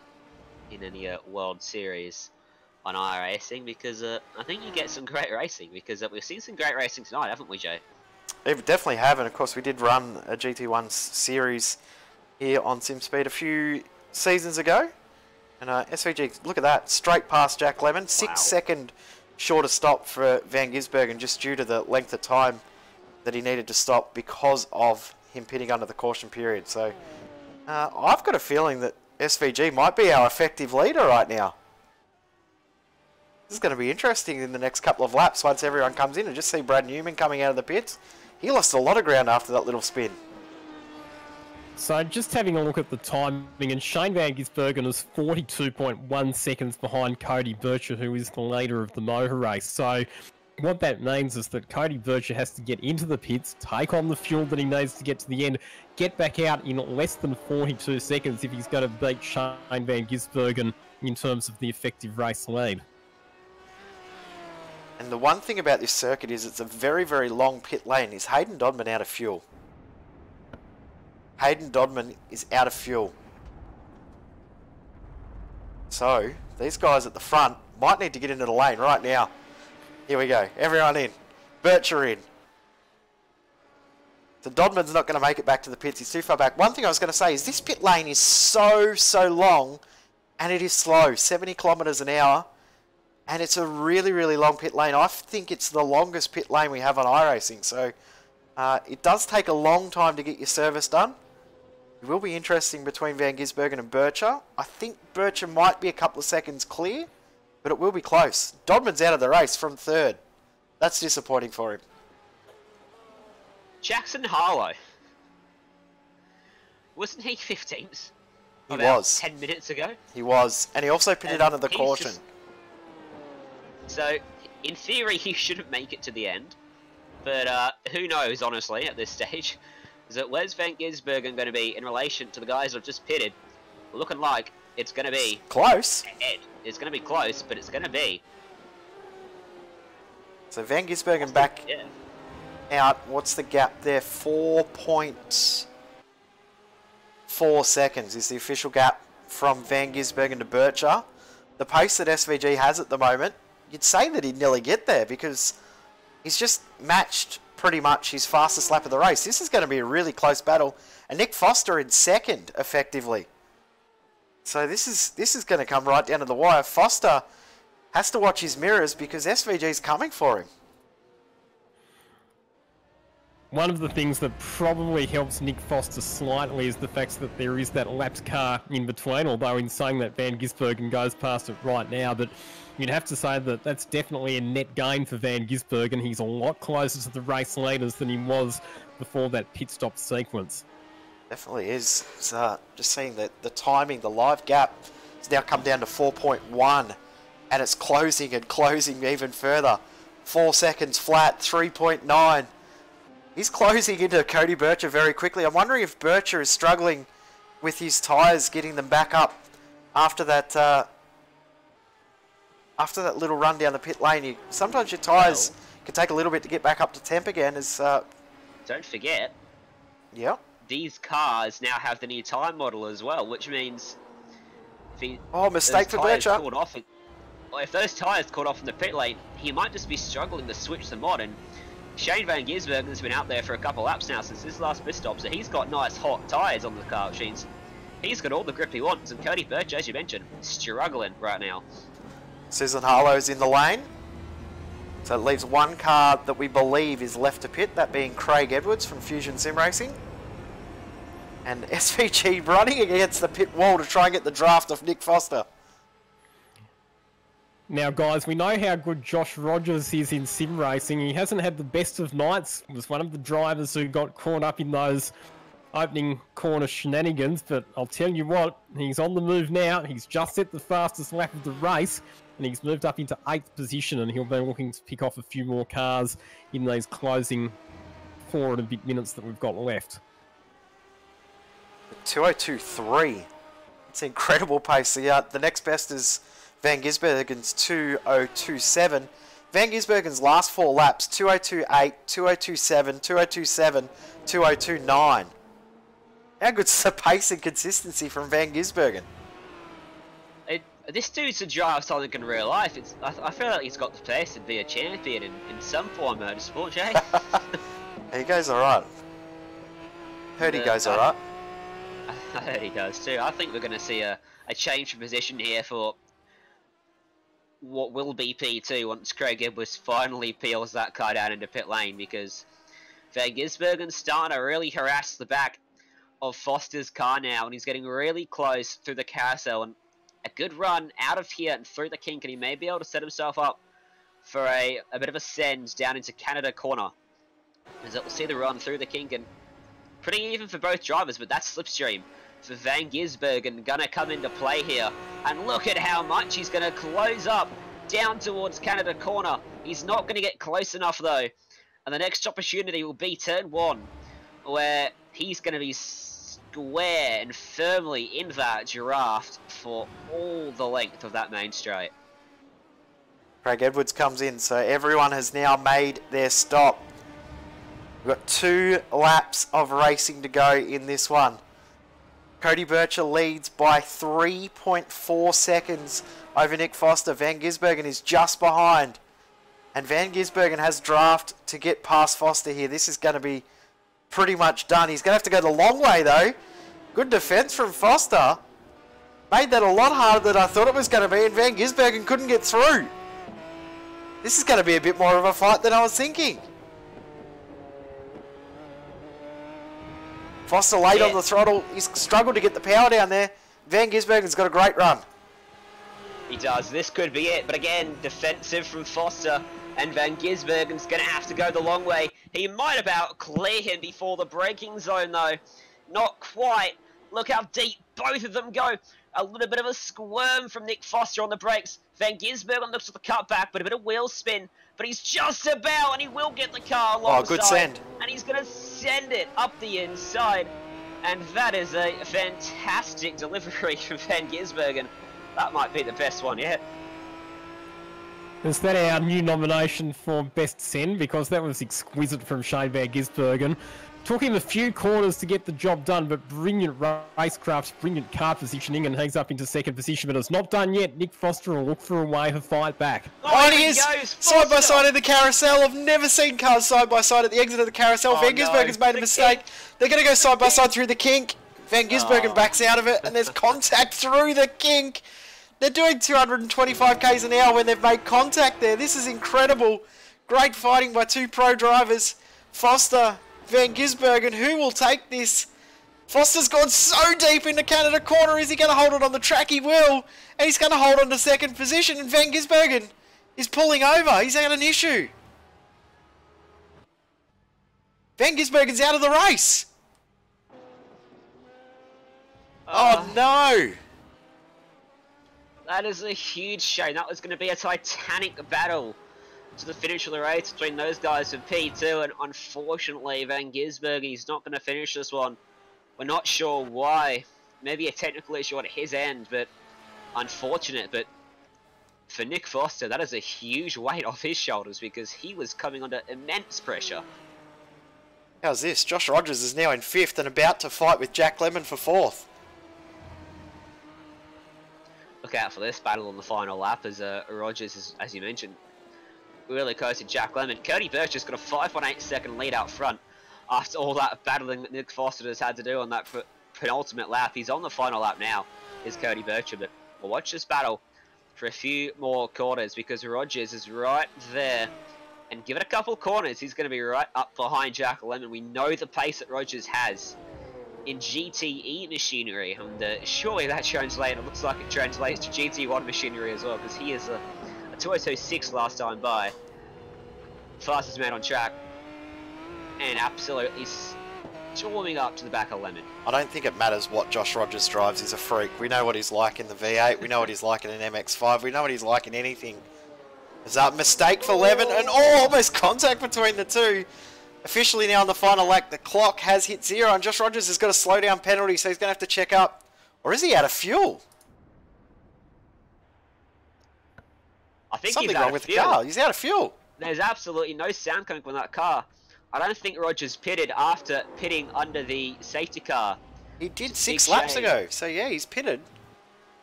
in any World Series on iRacing, because I think you get some great racing, because we've seen some great racing tonight, haven't we, Jay? We definitely have, and of course we did run a GT1 series here on SimSpeed a few seasons ago. And SVG, look at that, straight past Jack Lemon, 6-second shorter stop for Van Gisbergen, just due to the length of time that he needed to stop because of him pitting under the caution period. So I've got a feeling that SVG might be our effective leader right now. This is going to be interesting in the next couple of laps once everyone comes in, and just see Brad Newman coming out of the pits. He lost a lot of ground after that little spin. So just having a look at the timing, and Shane Van Gisbergen is 42.1 seconds behind Cody Bircher, who is the leader of the motor race. So what that means is that Cody Bircher has to get into the pits, take on the fuel that he needs to get to the end, get back out in less than 42 seconds if he's going to beat Shane Van Gisbergen in terms of the effective race lead. And the one thing about this circuit is it's a very, very long pit lane. Is Hayden Dodman out of fuel? Hayden Dodman is out of fuel. So, these guys at the front might need to get into the lane right now. Here we go. Everyone in. Bircher in. So Dodman's not going to make it back to the pits. He's too far back. One thing I was going to say is this pit lane is so long, and it is slow. 70 kilometres an hour. And it's a really, really long pit lane. I think it's the longest pit lane we have on iRacing. So it does take a long time to get your service done. It will be interesting between Van Gisbergen and Bircher. I think Bircher might be a couple of seconds clear, but it will be close. Dodman's out of the race from third. That's disappointing for him. Jackson Harlow. Wasn't he 15th? He was. 10 minutes ago? He was. And he also pitted under the caution. So, In theory, he shouldn't make it to the end. But who knows, honestly, at this stage. Is that where's Van Gisbergen going to be in relation to the guys who've just pitted? Looking like it's going to be... Close. ahead. It's going to be close, but it's going to be... So Van Gisbergen back out. What's the gap there? 4.4 seconds is the official gap from Van Gisbergen to Bircher. The pace that SVG has at the moment, you'd say that he'd nearly get there because he's just matched pretty much his fastest lap of the race. This is going to be a really close battle. And Nick Foster in second, effectively. So this is going to come right down to the wire. Foster has to watch his mirrors because SVG's coming for him. One of the things that probably helps Nick Foster slightly is the fact that there is that lapped car in between, although in saying that Van Gisbergen goes past it right now, but you'd have to say that that's definitely a net gain for Van Gisbergen. He's a lot closer to the race leaders than he was before that pit stop sequence. Definitely is. It's, just seeing that the timing, the live gap has now come down to 4.1 and it's closing and closing even further. 4 seconds flat, 3.9. He's closing into Cody Bircher very quickly. I'm wondering if Bircher is struggling with his tyres, getting them back up after that little run down the pit lane. Sometimes your tyres can take a little bit to get back up to temp again. Don't forget, yep. These cars now have the new tyre model as well, which means if mistake for Bircher. If those tyres caught off in the pit lane, he might just be struggling to switch the mod. And Shane Van Gisbergen's been out there for a couple laps now since his last pit stop, so he's got nice hot tyres on the car, which means he's got all the grip he wants. And Cody Bircher, as you mentioned, struggling right now. Susan Harlow's in the lane. So it leaves one car that we believe is left to pit, that being Craig Edwards from Fusion Sim Racing. And SVG running against the pit wall to try and get the draft of Nick Foster. Now, guys, we know how good Josh Rogers is in sim racing. He hasn't had the best of nights. He was one of the drivers who got caught up in those opening corner shenanigans. But I'll tell you what, he's on the move now. He's just set the fastest lap of the race, and he's moved up into 8th position, and he'll be looking to pick off a few more cars in these closing 4 and a bit minutes that we've got left. 2:02.3. It's an incredible pace. The next best is Van Gisbergen's 2:02.7. Van Gisbergen's last 4 laps, 2:02.8, 2:02.7, 2:02.7, 2:02.9. How good's the pace and consistency from Van Gisbergen? This dude's a driver something in real life. I feel like he's got the place to be a champion in some form of motorsport, Jay. He goes alright. Heard he goes alright. I heard he does too. I think we're going to see a change of position here for what will be P2 once Craig Edwards finally peels that car down into pit lane, because Van Gisbergen's starting to really harass the back of Foster's car now, and he's getting really close through the carousel, and a good run out of here and through the kink, and he may be able to set himself up for a bit of a send down into Canada corner, as it will see the run through the kink, and pretty even for both drivers, but that's slipstream for Van Gisbergen gonna come into play here. And look at how much he's gonna close up down towards Canada corner. He's not gonna get close enough though. And the next opportunity will be turn 1, where he's gonna be square and firmly in that draft for all the length of that main straight. Craig Edwards comes in, so everyone has now made their stop. We've got 2 laps of racing to go in this one. Cody Bircher leads by 3.4 seconds over Nick Foster. Van Gisbergen is just behind. And Van Gisbergen has draft to get past Foster here. This is going to be pretty much done. He's going to have to go the long way though. Good defense from Foster. Made that a lot harder than I thought it was going to be, and Van Gisbergen couldn't get through. This is going to be a bit more of a fight than I was thinking. Foster late on the throttle. He's struggled to get the power down there. Van Gisbergen's got a great run. He does. This could be it. But again, defensive from Foster. And Van Gisbergen's going to have to go the long way. He might about clear him before the braking zone, though. Not quite. Look how deep both of them go. A little bit of a squirm from Nick Foster on the brakes. Van Gisbergen looks at the cutback, but a bit of wheel spin. But he's just about, and he will get the car alongside. Oh, good send. And he's going to send it up the inside. And that is a fantastic delivery from Van Gisbergen. That might be the best one yet. Is that our new nomination for Best Send? Because that was exquisite from Shane Van Gisbergen. Took him a few corners to get the job done, but brilliant racecraft, brilliant car positioning, and hangs up into second position, but it's not done yet. Nick Foster will look for a way to fight back. Oh, and he is side by side in the carousel. I've never seen cars side by side at the exit of the carousel. Van Gisbergen's made a mistake. They're going to go side by side through the kink. Van Gisbergen backs out of it, and there's contact through the kink. They're doing 225 k's an hour when they've made contact there. This is incredible. Great fighting by two pro drivers. Foster, Van Gisbergen, who will take this? Foster's gone so deep into Canada corner. Is he going to hold it on the track? He will. And he's going to hold on to second position. And Van Gisbergen is pulling over. He's had an issue. Van Gisbergen's out of the race. Oh no. That is a huge shame. That was going to be a titanic battle to the finish of the race between those guys in P2, and unfortunately Van Gisbergen is not going to finish this one. We're not sure why. Maybe a technical issue at his end, but unfortunate. But for Nick Foster, that is a huge weight off his shoulders because he was coming under immense pressure. How's this? Josh Rogers is now in 5th and about to fight with Jack Lemon for 4th. Look out for this battle on the final lap as Rogers is, as you mentioned, really close to Jack Lemon. Cody Birch just got a 5.8 second lead out front after all that battling that Nick Foster has had to do on that penultimate lap. He's on the final lap now, is Cody Bircher, but we'll watch this battle for a few more corners because Rogers is right there. And give it a couple corners, he's going to be right up behind Jack Lemon. We know the pace that Rogers has in GTE machinery, and surely that translates. It looks like it translates to GT1 machinery as well, because he is a 2:06 last time by, fastest man on track, and absolutely storming up to the back of Lemon. I don't think it matters what Josh Rogers drives. He's a freak. We know what he's like in the V8. We know what he's like in an MX-5. We know what he's like in anything. There's a mistake for Lemon, and almost contact between the two. Officially now on the final lap, the clock has hit 0, and Josh Rogers has got a slowdown penalty, so he's going to have to check up. Or is he out of fuel? I think something he's out wrong of with fuel. the car. He's out of fuel. There's absolutely no sound coming from that car. I don't think Rogers pitted after pitting under the safety car. He did 6 laps ago, so yeah, he's pitted.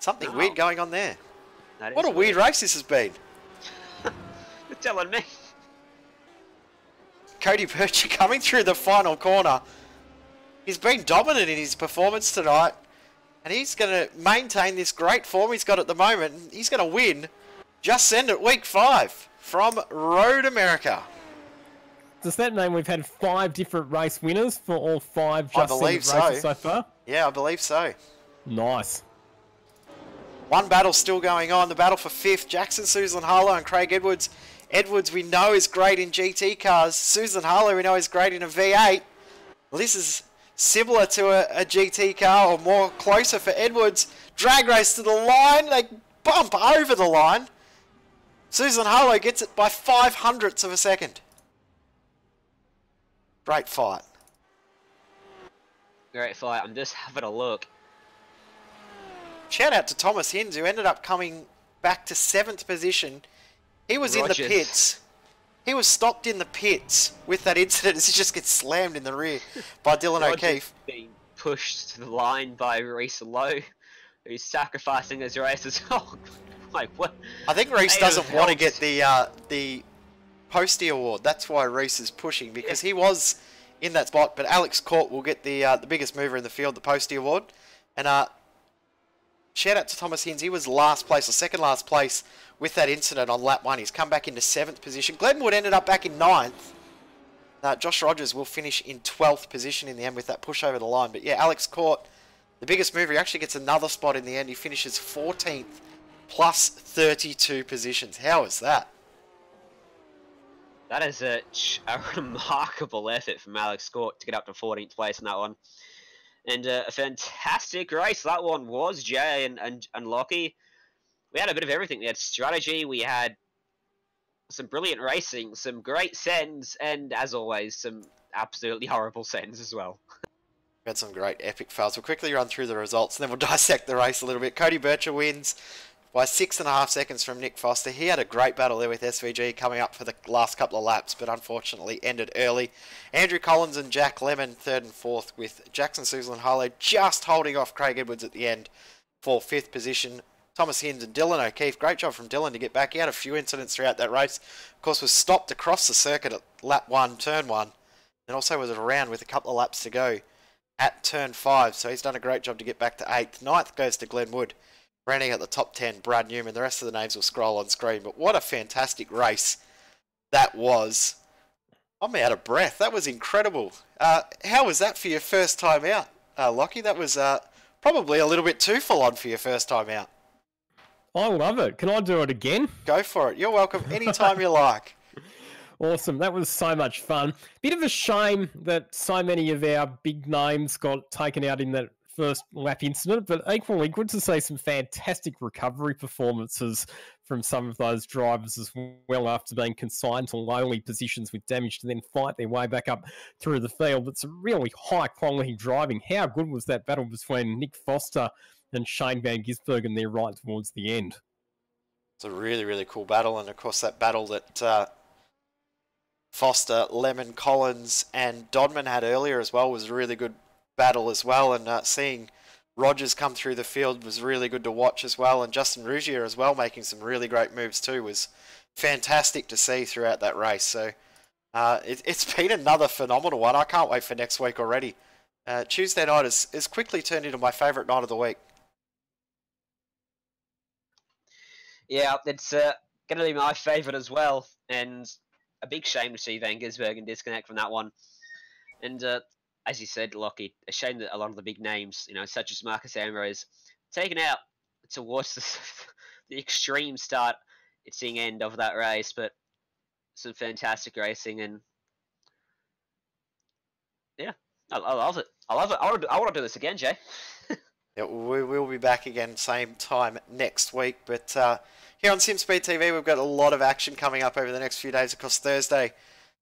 Something weird going on there. What a weird race this has been. You're telling me. Cody Bircher coming through the final corner. He's been dominant in his performance tonight, and he's going to maintain this great form he's got at the moment. He's going to win Just Send It Week 5 from Road America. Does that mean we've had 5 different race winners for all 5 Just Send It races so far? Yeah, I believe so. Nice. One battle still going on, the battle for 5th. Jackson, Susan Harlow and Craig Edwards. Edwards we know is great in GT cars. Susan Harlow we know is great in a V8. Well, this is similar to a GT car, or more closer for Edwards. Drag race to the line. They bump over the line. Susan Harlow gets it by 0.05 of a second. Great fight. Great fight. I'm just having a look. Shout out to Thomas Hinds, who ended up coming back to 7th position. He was in the pits. He was stopped in the pits with that incident as he just gets slammed in the rear by Dylan O'Keefe. Being pushed to the line by Reese Lowe, who's sacrificing his race as well. Like, what? I think Reese doesn't want to get the Posty Award. That's why Reese is pushing, because he was in that spot. But Alex Court will get the biggest mover in the field, the Posty Award. And shout out to Thomas Hinds. He was last place, or second last place, with that incident on lap 1. He's come back into 7th position. Glenwood ended up back in 9th. Josh Rogers will finish in 12th position in the end with that push over the line. But yeah, Alex Court, the biggest mover, he actually gets another spot in the end. He finishes 14th plus 32 positions. How is that? That is a remarkable effort from Alex Court to get up to 14th place in that one. And a fantastic race that one was, Jay and Lockie. We had a bit of everything. We had strategy, we had some brilliant racing, some great sends, and as always, some absolutely horrible sends as well. We had some great epic fails. We'll quickly run through the results and then we'll dissect the race a little bit. Cody Bircher wins by 6.5 seconds from Nick Foster. He had a great battle there with SVG coming up for the last couple of laps, but unfortunately ended early. Andrew Collins and Jack Lemon third and fourth, with Jackson Suzel and Harlow just holding off Craig Edwards at the end for fifth position. Thomas Hinds and Dylan O'Keefe. Great job from Dylan to get back. He had a few incidents throughout that race. Of course, was stopped across the circuit at lap 1, turn 1. And also was around with a couple of laps to go at turn 5. So he's done a great job to get back to 8th. 9th goes to Glenn Wood. Rounding at the top 10, Brad Newman. The rest of the names will scroll on screen. But what a fantastic race that was. I'm out of breath. That was incredible. How was that for your first time out, Lockie? That was probably a little bit too full on for your first time out. I love it. Can I do it again? Go for it. You're welcome anytime you like. Awesome. That was so much fun. Bit of a shame that so many of our big names got taken out in that first lap incident, but equally good to see some fantastic recovery performances from some of those drivers as well after being consigned to lowly positions with damage to then fight their way back up through the field. It's really high quality driving. How good was that battle between Nick Foster and Shane Van Gisbergen there right towards the end? It's a really, really cool battle, and of course that battle that Foster, Lemon, Collins and Dodman had earlier as well was a really good battle as well, and seeing Rogers come through the field was really good to watch as well, and Justin Rougier as well making some really great moves too was fantastic to see throughout that race. So it's been another phenomenal one. I can't wait for next week already. Tuesday night has quickly turned into my favourite night of the week. Yeah, it's going to be my favourite as well, and a big shame to see Van Gisbergen disconnect from that one. And as you said, Lockie, a shame that a lot of the big names, such as Marcus Ambrose, taken out towards the extreme start, it's the end of that race, but some fantastic racing, and yeah, I love it. I love it. I want to do this again, Jay. Yeah, we will be back again same time next week, but here on SimSpeed TV we've got a lot of action coming up over the next few days. Of course, Thursday,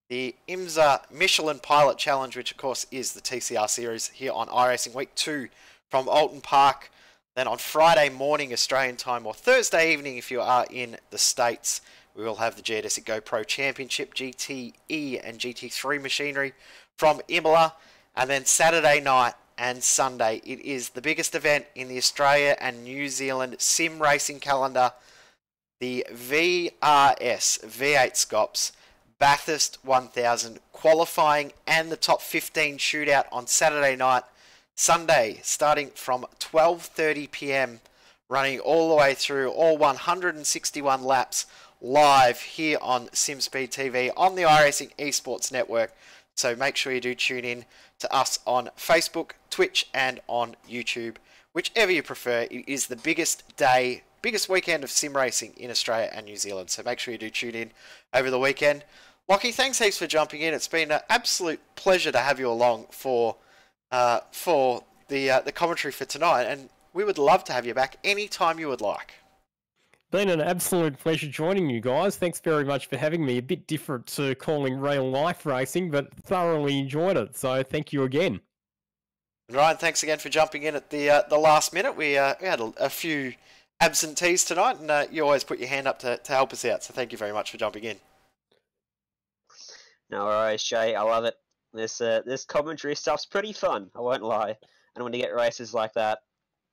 the IMSA Michelin Pilot Challenge, which of course is the TCR series here on iRacing, week 2 from Alton Park. Then on Friday morning Australian time, or Thursday evening if you are in the States, we will have the Geodesic Go Pro Championship GTE and GT3 machinery from Imola. And then Saturday night and Sunday, it is the biggest event in the Australia and New Zealand sim racing calendar, the VRS V8 Scops Bathurst 1000 qualifying and the top 15 shootout on Saturday night. Sunday, starting from 12:30 p.m, running all the way through all 161 laps live here on SimSpeed TV on the iRacing Esports Network. So make sure you do tune in to us on Facebook, Twitch and on YouTube. Whichever you prefer, it is the biggest weekend of sim racing in Australia and New Zealand. So make sure you do tune in over the weekend. Lockie, thanks heaps for jumping in. It's been an absolute pleasure to have you along for the commentary for tonight, and we would love to have you back anytime you would like. Been an absolute pleasure joining you guys. Thanks very much for having me. A bit different to calling real life racing, but thoroughly enjoyed it. So thank you again. And Ryan, thanks again for jumping in at the last minute. We had a few absentees tonight, and you always put your hand up to help us out. So thank you very much for jumping in. No worries, Jay. I love it. This commentary stuff's pretty fun. I won't lie. And when you get races like that,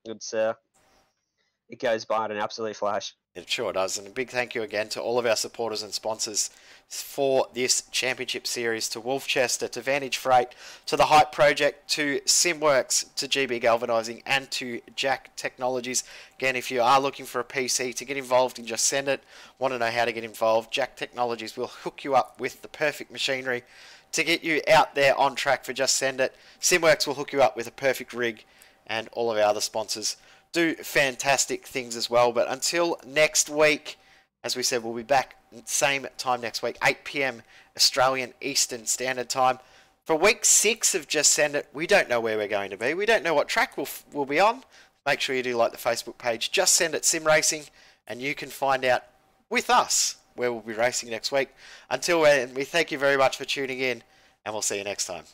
it goes by in an absolute flash. It sure does. And a big thank you again to all of our supporters and sponsors for this championship series, to Wolfchester, to Vantage Freight, to the Hype Project, to SimWorks, to GB Galvanizing, and to Jack Technologies. Again, if you are looking for a PC to get involved in, just send it. Want to know how to get involved? Jack Technologies will hook you up with the perfect machinery to get you out there on track for Just Send It. SimWorks will hook you up with a perfect rig, and all of our other sponsors do fantastic things as well. But until next week, as we said, we'll be back same time next week, 8 p.m. Australian Eastern Standard Time. For week 6 of Just Send It, we don't know where we're going to be. We don't know what track we'll be on. Make sure you do like the Facebook page, Just Send It Sim Racing, and you can find out with us where we'll be racing next week. Until then, we thank you very much for tuning in, and we'll see you next time.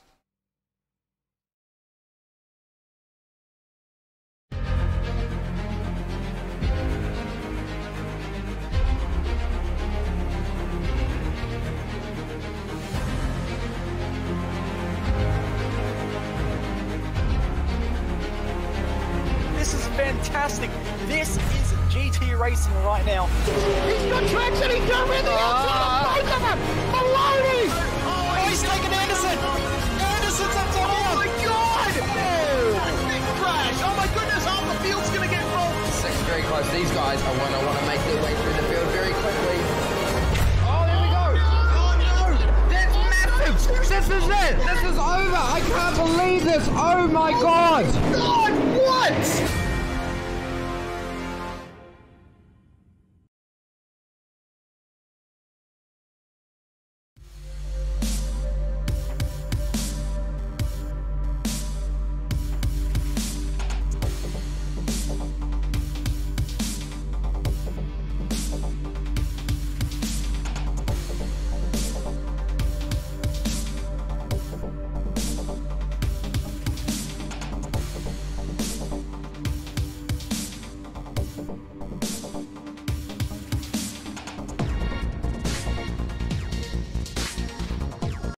This is fantastic. This is GT racing right now. He's got traction. He's got everything outside of both of them. Maloney. Oh, he's taking Anderson. Anderson's up to him. Oh my God. Oh, big crash. Oh my goodness. Half the field's going to get rolled. Second very close. These guys are want to make their way through the field very quickly. Oh, there we go. Oh no. That's massive. This is it. This is over. I can't believe this. Oh my God. No.